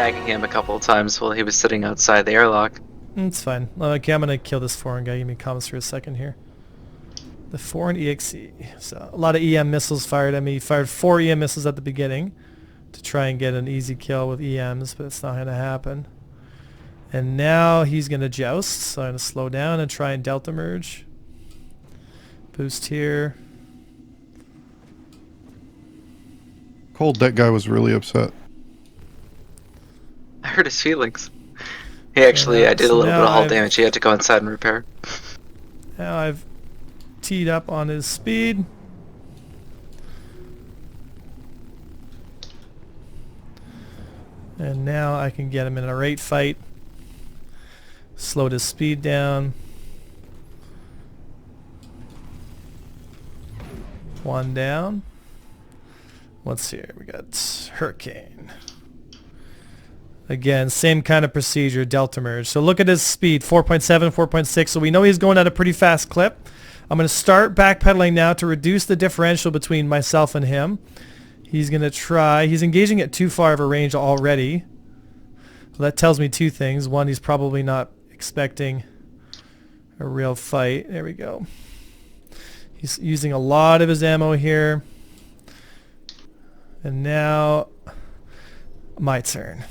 fragging him a couple of times while he was sitting outside the airlock. It's fine. Okay, I'm gonna kill this foreign guy. Give me comments for a second here. The foreign EXE. So a lot of EM missiles fired at me. He fired 4 EM missiles at the beginning to try and get an easy kill with EMs, but it's not gonna happen. And now he's gonna joust, so I'm gonna slow down and try and delta merge. Boost here. Cold, that guy was really upset. I hurt his feelings. He actually, I did a little bit of hull damage. He had to go inside and repair. Now I've teed up on his speed. And now I can get him in a rate fight. Slowed his speed down. 1 down. Let's see here. We got Hurricane. Again, same kind of procedure, delta merge. So look at his speed, 4.7, 4.6. So we know he's going at a pretty fast clip. I'm going to start backpedaling now to reduce the differential between myself and him. He's going to try. He's engaging at too far of a range already. So that tells me 2 things. One, he's probably not expecting a real fight. There we go. He's using a lot of his ammo here. And now my turn.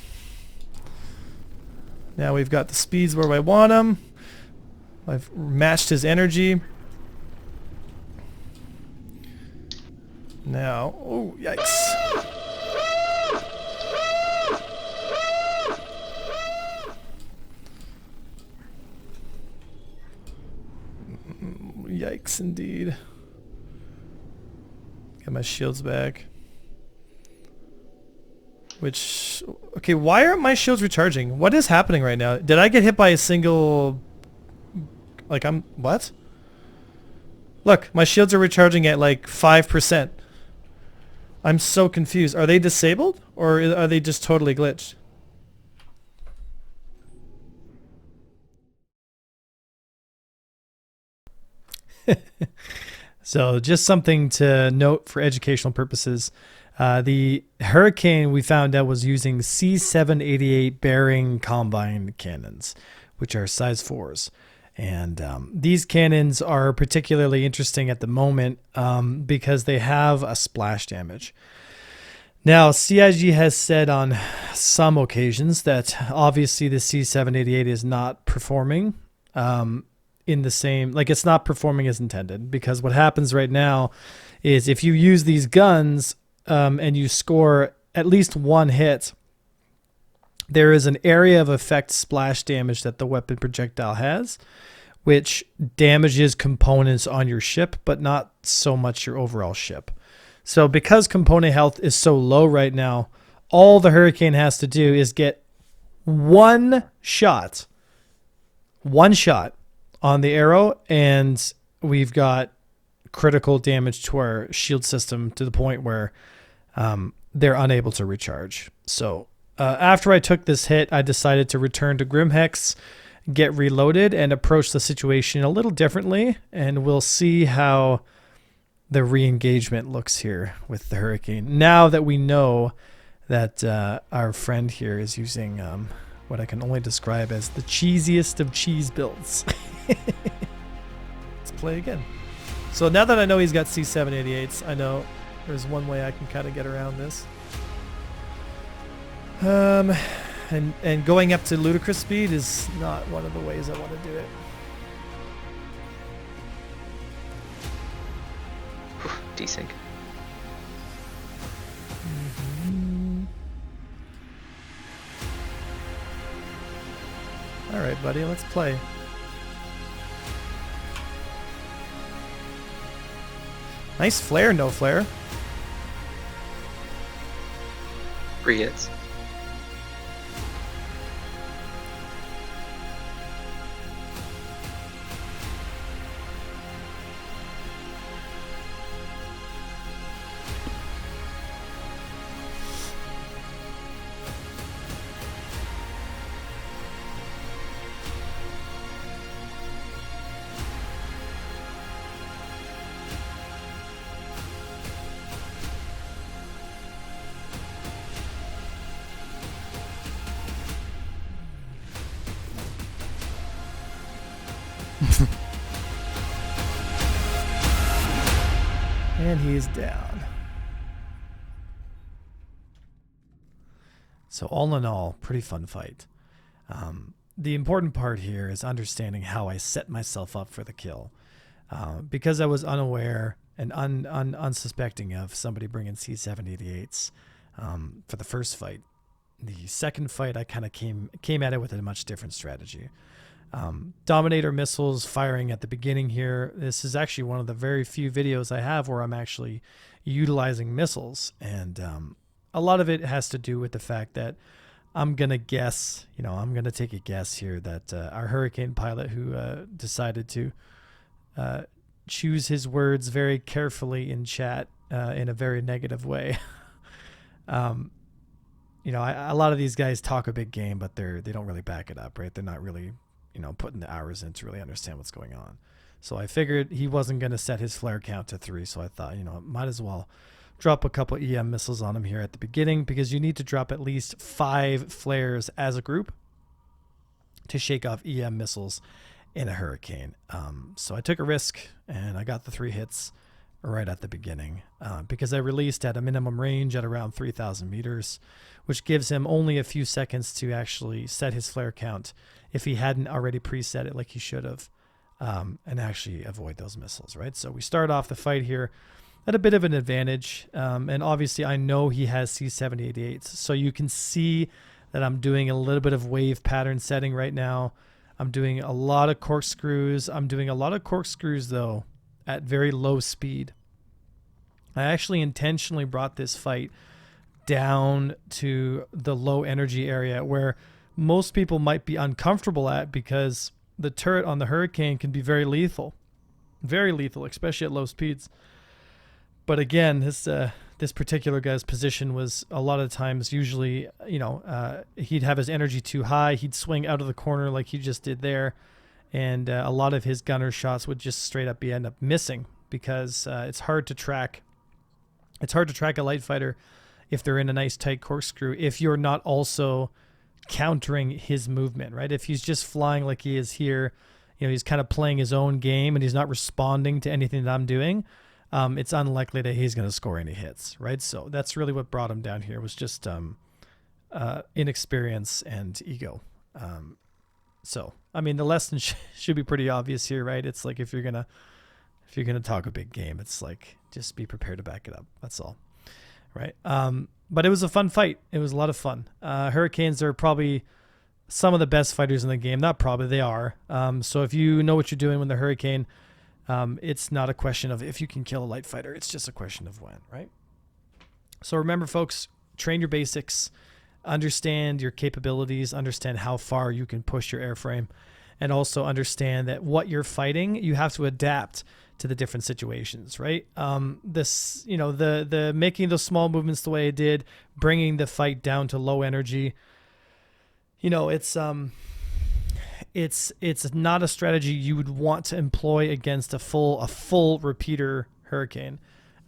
Now we've got the speeds where I want them. I've matched his energy. Now, oh, yikes. Yikes indeed. Get my shields back. Which, okay, why aren't my shields recharging? What is happening right now? Did I get hit by a single, like what? Look, my shields are recharging at like 5%. I'm so confused. Are they disabled or are they just totally glitched? So just something to note for educational purposes. The Hurricane we found out was using C788 bearing combine cannons, which are size 4s. And these cannons are particularly interesting at the moment because they have a splash damage. Now, CIG has said on some occasions that obviously the C788 is not performing in the same, like it's not performing as intended, because what happens right now is if you use these guns and you score at least 1 hit, there is an area of effect splash damage that the weapon projectile has, which damages components on your ship, but not so much your overall ship. So because component health is so low right now, all the Hurricane has to do is get one shot on the arrow, and we've got critical damage to our shield system to the point where they're unable to recharge. So after I took this hit, I decided to return to Grimhex, get reloaded, and approach the situation a little differently, and we'll see how the re-engagement looks here with the Hurricane. Now that we know that our friend here is using what I can only describe as the cheesiest of cheese builds. Let's play again. So now that I know he's got C788s, I know there's one way I can kind of get around this. And going up to ludicrous speed is not one of the ways I want to do it. Desync. All right, buddy, let's play. Nice flare, no flare. 3 hits. And he's down. So all in all, pretty fun fight. The important part here is understanding how I set myself up for the kill. Because I was unaware and unsuspecting of somebody bringing C-788s for the first fight. The second fight, I kind of came at it with a much different strategy. Dominator missiles firing at the beginning here. This is actually one of the very few videos I have where I'm actually utilizing missiles. And a lot of it has to do with the fact that I'm going to guess, I'm going to take a guess here that our Hurricane pilot who decided to choose his words very carefully in chat in a very negative way. A lot of these guys talk a big game, but they don't really back it up, right? They're not really, putting the hours in to really understand what's going on. So I figured he wasn't going to set his flare count to 3. So I thought, might as well drop a couple EM missiles on him here at the beginning, because you need to drop at least 5 flares as a group to shake off EM missiles in a Hurricane. So I took a risk and I got the 3 hits right at the beginning because I released at a minimum range at around 3,000 meters, which gives him only a few seconds to actually set his flare count if he hadn't already preset it like he should have, and actually avoid those missiles, right? So we start off the fight here at a bit of an advantage, and obviously I know he has C-788s, so you can see that I'm doing a little bit of wave pattern setting right now. I'm doing a lot of corkscrews. I'm doing a lot of corkscrews, though, at very low speed. I actually intentionally brought this fight down to the low energy area where most people might be uncomfortable at, because the turret on the Hurricane can be very lethal, especially at low speeds. But again, this particular guy's position was a lot of times usually, he'd have his energy too high. He'd swing out of the corner like he just did there. And a lot of his gunner shots would just straight up end up missing, because it's hard to track. It's hard to track a light fighter if they're in a nice tight corkscrew, if you're not also countering his movement, right? If he's just flying like he is here, he's kind of playing his own game and he's not responding to anything that I'm doing. It's unlikely that he's going to score any hits, right? So that's really what brought him down here, was just inexperience and ego. So, I mean, the lesson should be pretty obvious here, right? It's like if you're gonna talk a big game, it's like just be prepared to back it up. That's all, right? But it was a fun fight. It was a lot of fun. Hurricanes are probably some of the best fighters in the game. Not probably, they are. So if you know what you're doing with the Hurricane, it's not a question of if you can kill a light fighter. It's just a question of when, right? So remember, folks, train your basics, understand your capabilities, understand how far you can push your airframe, and also understand that what you're fighting, you have to adapt to the different situations, right? The making those small movements the way I did, bringing the fight down to low energy, it's not a strategy you would want to employ against a full repeater Hurricane.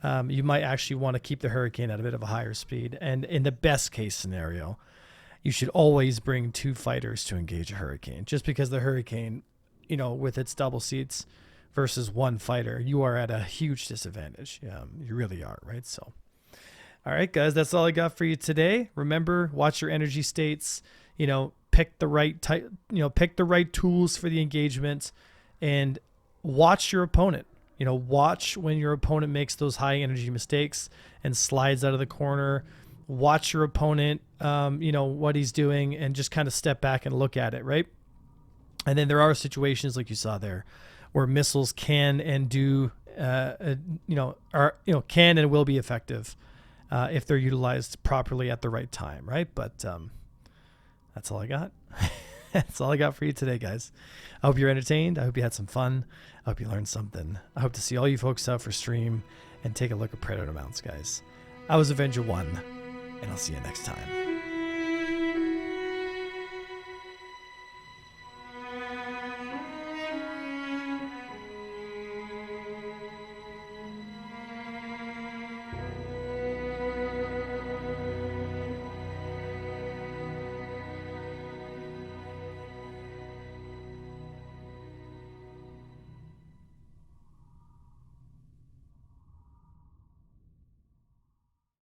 You might actually want to keep the Hurricane at a bit of a higher speed. And in the best case scenario, you should always bring 2 fighters to engage a Hurricane. Just because the Hurricane, with its double seats versus 1 fighter, you are at a huge disadvantage. You really are, right? So, all right, guys, that's all I got for you today. Remember, watch your energy states, pick the right type, pick the right tools for the engagement, and watch your opponent. Watch when your opponent makes those high energy mistakes and slides out of the corner. Watch your opponent, what he's doing, and just kind of step back and look at it, right? And then there are situations like you saw there where missiles can and do, can and will be effective if they're utilized properly at the right time, right? But that's all I got. That's all I got for you today, guys. I hope you're entertained. I hope you had some fun. I hope you learned something. I hope to see all you folks out for stream and take a look at Predator mounts, guys. I was Avenger 1, and I'll see you next time.